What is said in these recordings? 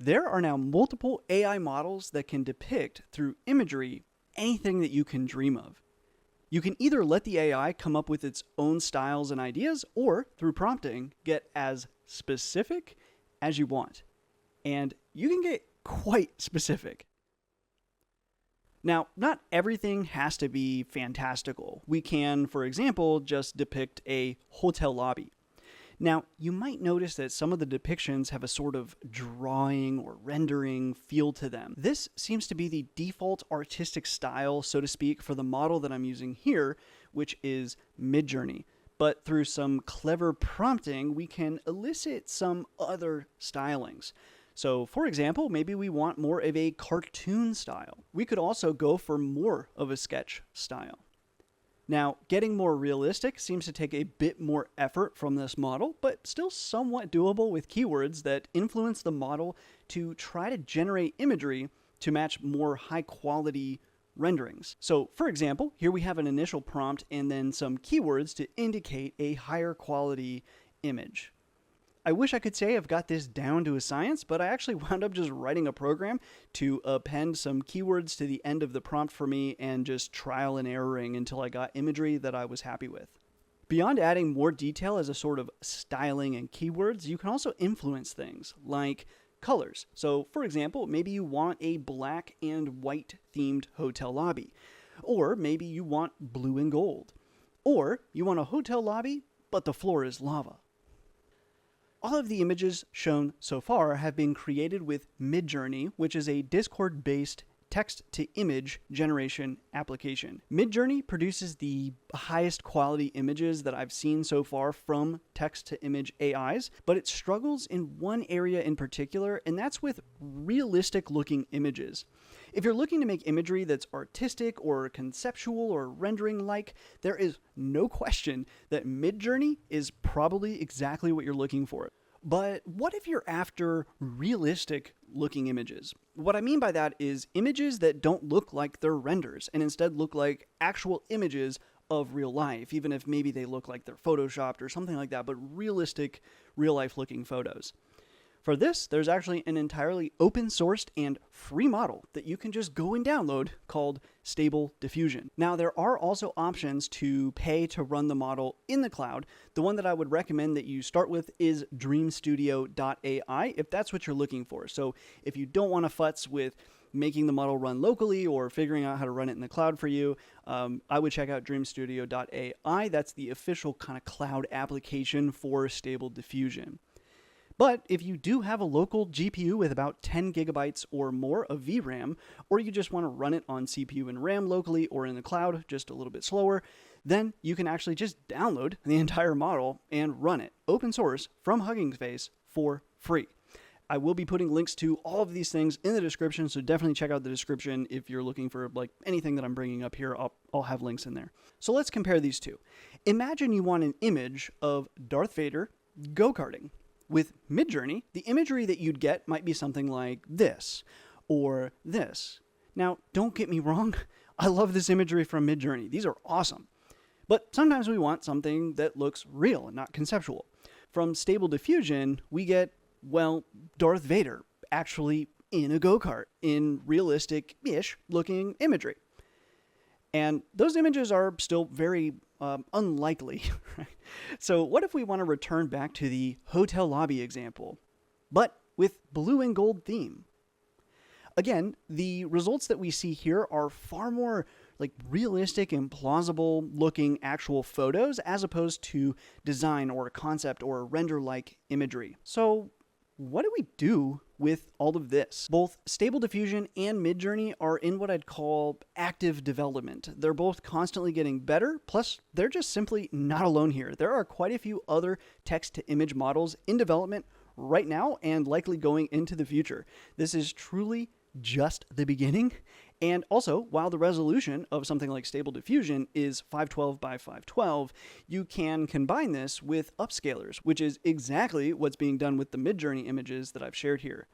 There are now multiple AI models that can depict through imagery anything that you can dream of. You can either let the AI come up with its own styles and ideas, or through prompting, get as specific as you want. And you can get quite specific. Now, not everything has to be fantastical. We can, for example, just depict a hotel lobby. Now, you might notice that some of the depictions have a sort of drawing or rendering feel to them. This seems to be the default artistic style, so to speak, for the model that I'm using here, which is MidJourney. But through some clever prompting, we can elicit some other stylings. So, for example, maybe we want more of a cartoon style. We could also go for more of a sketch style. Now, getting more realistic seems to take a bit more effort from this model, but still somewhat doable with keywords that influence the model to try to generate imagery to match more high-quality renderings. So, for example, here we have an initial prompt and then some keywords to indicate a higher quality image. I wish I could say I've got this down to a science, but I actually wound up just writing a program to append some keywords to the end of the prompt for me and just trial and erroring until I got imagery that I was happy with. Beyond adding more detail as a sort of styling and keywords, you can also influence things like colors. So, for example, maybe you want a black and white themed hotel lobby, or maybe you want blue and gold, or you want a hotel lobby, but the floor is lava. All of the images shown so far have been created with MidJourney, which is a Discord-based text-to-image generation application. MidJourney produces the highest quality images that I've seen so far from text-to-image AIs, but it struggles in one area in particular, and that's with realistic-looking images. If you're looking to make imagery that's artistic or conceptual or rendering-like, there is no question that MidJourney is probably exactly what you're looking for. But what if you're after realistic-looking images? What I mean by that is images that don't look like they're renders and instead look like actual images of real life, even if maybe they look like they're photoshopped or something like that, but realistic, real-life looking photos. For this, there's actually an entirely open-sourced and free model that you can just go and download called Stable Diffusion. Now, there are also options to pay to run the model in the cloud. The one that I would recommend that you start with is dreamstudio.ai if that's what you're looking for. So if you don't want to futz with making the model run locally or figuring out how to run it in the cloud for you, I would check out dreamstudio.ai. That's the official kind of cloud application for Stable Diffusion. But if you do have a local GPU with about 10 gigabytes or more of VRAM, or you just want to run it on CPU and RAM locally or in the cloud, just a little bit slower, then you can actually just download the entire model and run it open source from Hugging Face for free. I will be putting links to all of these things in the description, so definitely check out the description if you're looking for like anything that I'm bringing up here. I'll have links in there. So let's compare these two. Imagine you want an image of Darth Vader go-karting. With MidJourney, the imagery that you'd get might be something like this, or this. Now, don't get me wrong, I love this imagery from MidJourney. These are awesome. But sometimes we want something that looks real and not conceptual. From Stable Diffusion, we get, well, Darth Vader actually in a go-kart in realistic-ish looking imagery. And those images are still very unlikely. So what if we want to return back to the hotel lobby example, but with blue and gold theme? Again, the results that we see here are far more like realistic and plausible looking actual photos as opposed to design or concept or render-like imagery. So what do we do with all of this? Both Stable Diffusion and MidJourney are in what I'd call active development. They're both constantly getting better, plus they're just simply not alone here. There are quite a few other text-to-image models in development right now and likely going into the future. This is truly just the beginning. And also, while the resolution of something like Stable Diffusion is 512 by 512, you can combine this with upscalers, which is exactly what's being done with the MidJourney images that I've shared here.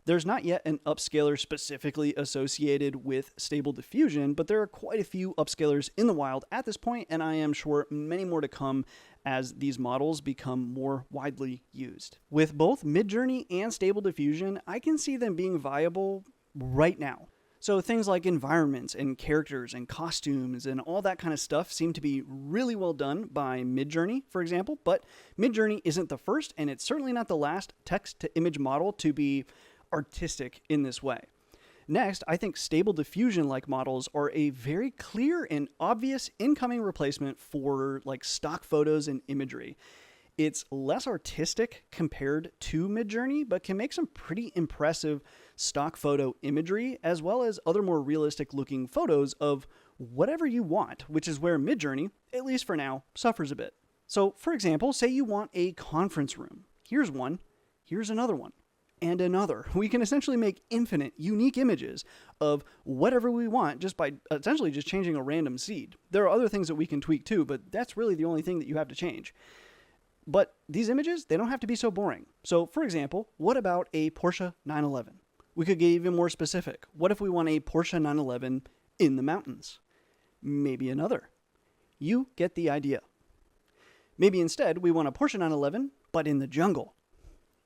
There's not yet an upscaler specifically associated with Stable Diffusion, but there are quite a few upscalers in the wild at this point, and I am sure many more to come as these models become more widely used. With both MidJourney and Stable Diffusion, I can see them being viable right now. So things like environments and characters and costumes and all that kind of stuff seem to be really well done by MidJourney, for example, but MidJourney isn't the first, and it's certainly not the last text-to-image model to be artistic in this way. Next, I think Stable Diffusion-like models are a very clear and obvious incoming replacement for like stock photos and imagery. It's less artistic compared to MidJourney, but can make some pretty impressive stock photo imagery, as well as other more realistic looking photos of whatever you want, which is where MidJourney, at least for now, suffers a bit. So for example, say you want a conference room. Here's one, here's another one, and another. We can essentially make infinite unique images of whatever we want just by essentially just changing a random seed. There are other things that we can tweak too, but that's really the only thing that you have to change. But these images, they don't have to be so boring. So for example, what about a Porsche 911? We could get even more specific. What if we want a Porsche 911 in the mountains? Maybe another. You get the idea. Maybe instead we want a Porsche 911, but in the jungle.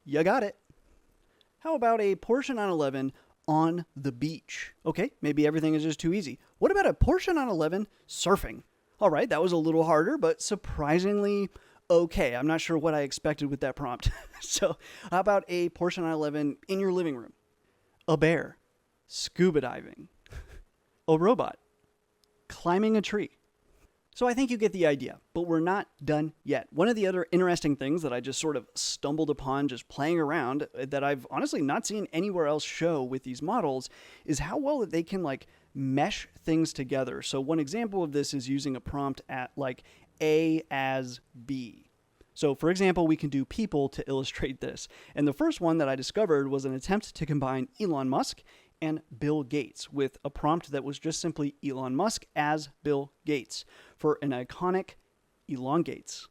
You got it. How about a Porsche 911 on the beach? Okay, maybe everything is just too easy. What about a Porsche 911 surfing? All right, that was a little harder, but surprisingly okay. I'm not sure what I expected with that prompt. So how about a Porsche 911 in your living room? A bear, scuba diving, a robot, climbing a tree. So I think you get the idea, but we're not done yet. One of the other interesting things that I just sort of stumbled upon just playing around that I've honestly not seen anywhere else show with these models is how well that they can like mesh things together. So one example of this is using a prompt at like A as B. So for example, we can do people to illustrate this. And the first one that I discovered was an attempt to combine Elon Musk and Bill Gates with a prompt that was just simply Elon Musk as Bill Gates for an iconic Elon Gates,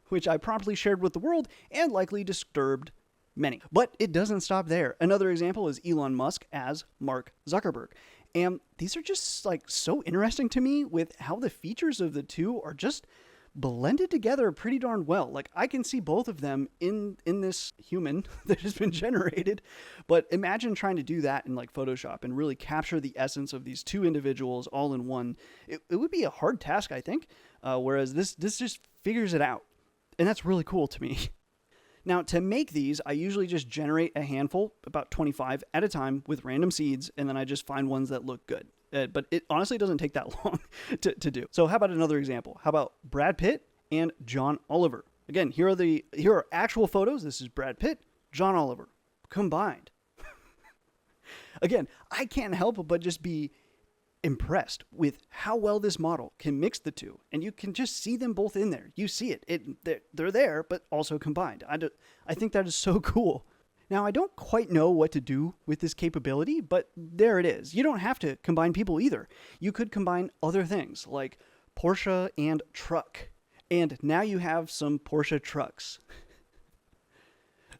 which I promptly shared with the world and likely disturbed many. But it doesn't stop there. Another example is Elon Musk as Mark Zuckerberg. And these are just like so interesting to me with how the features of the two are just blended together pretty darn well. Like I can see both of them in this human that has been generated, but imagine trying to do that in like Photoshop and really capture the essence of these two individuals all in one. It would be a hard task, I think, whereas this just figures it out, and that's really cool to me. Now, to make these, I usually just generate a handful, about 25 at a time with random seeds, and then I just find ones that look good. But it honestly doesn't take that long to do. So how about another example? How about Brad Pitt and John Oliver? Again, here are actual photos. This is Brad Pitt, John Oliver, combined. Again, I can't help but just be impressed with how well this model can mix the two. And you can just see them both in there. You see it. They're there, but also combined. I think that is so cool. Now, I don't quite know what to do with this capability, but there it is. You don't have to combine people either. You could combine other things like Porsche and truck. And now you have some Porsche trucks.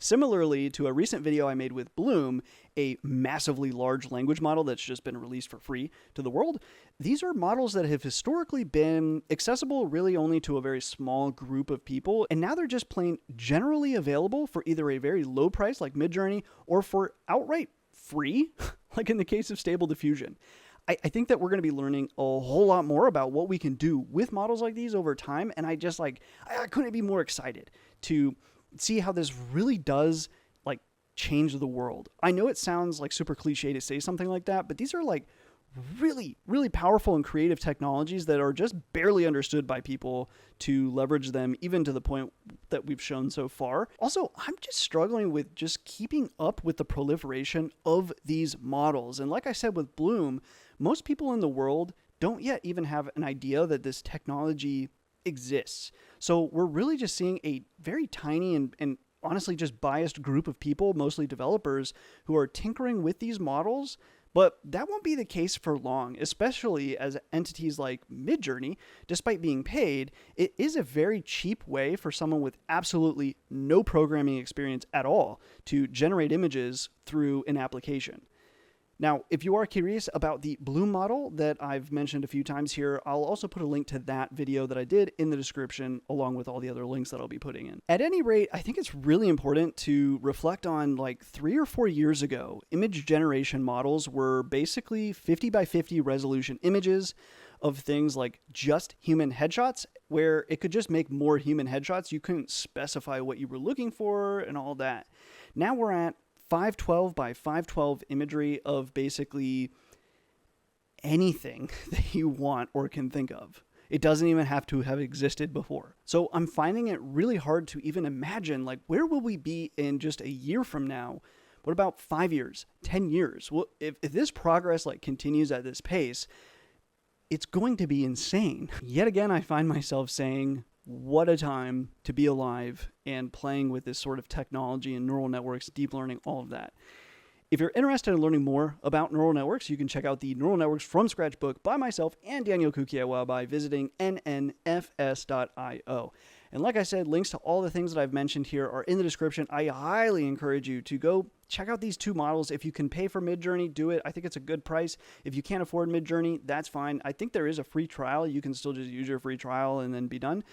Similarly to a recent video I made with Bloom, a massively large language model that's just been released for free to the world, these are models that have historically been accessible really only to a very small group of people, and now they're just plain generally available for either a very low price like MidJourney or for outright free, like in the case of Stable Diffusion. I think that we're going to be learning a whole lot more about what we can do with models like these over time, and I couldn't be more excited to see how this really does like change the world. I know it sounds like super cliche to say something like that, but these are like really, really powerful and creative technologies that are just barely understood by people to leverage them, even to the point that we've shown so far. Also, I'm just struggling with just keeping up with the proliferation of these models. And like I said with Bloom, most people in the world don't yet even have an idea that this technology exists. So we're really just seeing a very tiny and honestly just biased group of people, mostly developers, who are tinkering with these models. But that won't be the case for long, especially as entities like MidJourney, despite being paid, it is a very cheap way for someone with absolutely no programming experience at all to generate images through an application. Now, if you are curious about the Bloom model that I've mentioned a few times here, I'll also put a link to that video that I did in the description, along with all the other links that I'll be putting in. At any rate, I think it's really important to reflect on, like, 3 or 4 years ago, image generation models were basically 50 by 50 resolution images of things like just human headshots, where it could just make more human headshots. You couldn't specify what you were looking for and all that. Now we're at 512 by 512 imagery of basically anything that you want or can think of. It doesn't even have to have existed before. So I'm finding it really hard to even imagine, like, where will we be in just a year from now? What about 5 years, 10 years? Well, if this progress like continues at this pace, it's going to be insane. Yet again, I find myself saying, what a time to be alive and playing with this sort of technology and neural networks, deep learning, all of that. If you're interested in learning more about neural networks, you can check out the Neural Networks from Scratch book by myself and Daniel Kukiawa by visiting nnfs.io. And like I said, links to all the things that I've mentioned here are in the description. I highly encourage you to go check out these 2 models. If you can pay for MidJourney, do it. I think it's a good price. If you can't afford MidJourney, that's fine. I think there is a free trial. You can still just use your free trial and then be done.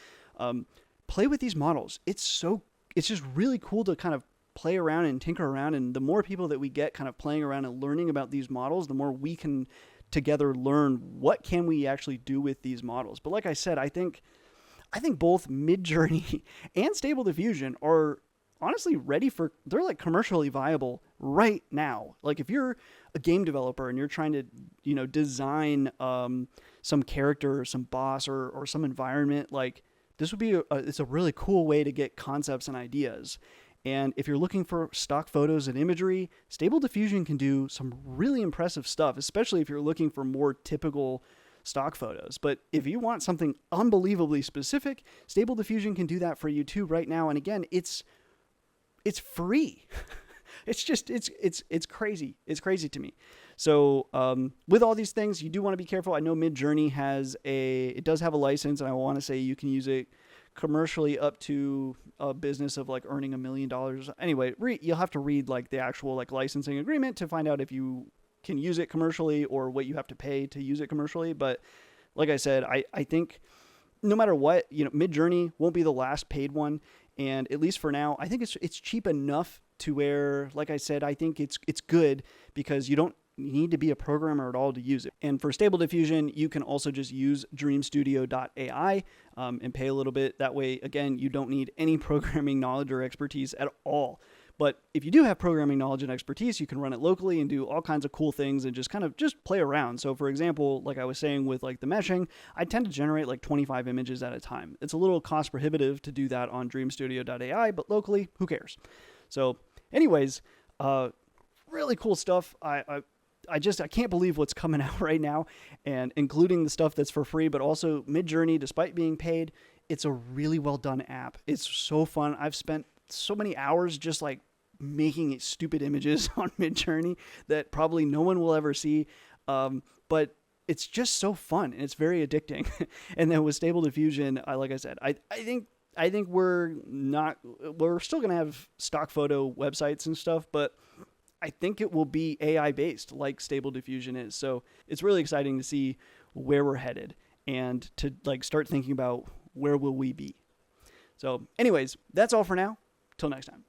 Play with these models. It's just really cool to kind of play around and tinker around. And the more people that we get kind of playing around and learning about these models, the more we can together learn what can we actually do with these models. But like I said, I think both MidJourney and Stable Diffusion are honestly ready for, they're like commercially viable right now. Like if you're a game developer and you're trying to, design some character or some boss or some environment, like this would be it's a really cool way to get concepts and ideas. And if you're looking for stock photos and imagery, Stable Diffusion can do some really impressive stuff, especially if you're looking for more typical stock photos. But if you want something unbelievably specific, Stable Diffusion can do that for you too right now. And again, it's free. It's crazy. It's crazy to me. So with all these things, you do want to be careful. I know MidJourney it does have a license, and I want to say you can use it commercially up to a business of like earning $1 million. Anyway, you'll have to read like the actual like licensing agreement to find out if you can use it commercially or what you have to pay to use it commercially. But like I said, I think no matter what, MidJourney won't be the last paid one. And at least for now, I think it's cheap enough to where, like I said, I think it's good because you don't need to be a programmer at all to use it. And for Stable Diffusion, you can also just use dreamstudio.ai and pay a little bit. That way, again, you don't need any programming knowledge or expertise at all. But if you do have programming knowledge and expertise, you can run it locally and do all kinds of cool things and just kind of just play around. So for example, like I was saying with like the meshing, I tend to generate like 25 images at a time. It's a little cost prohibitive to do that on dreamstudio.ai, but locally, who cares? So anyways, really cool stuff. I can't believe what's coming out right now, and including the stuff that's for free, but also MidJourney, despite being paid, it's a really well done app. It's so fun. I've spent so many hours just like making stupid images on MidJourney that probably no one will ever see. But it's just so fun and it's very addicting. And then with Stable Diffusion, like I said, I think we're still going to have stock photo websites and stuff, but I think it will be AI based like Stable Diffusion is. So it's really exciting to see where we're headed and to like start thinking about where will we be. So anyways, that's all for now. Till next time.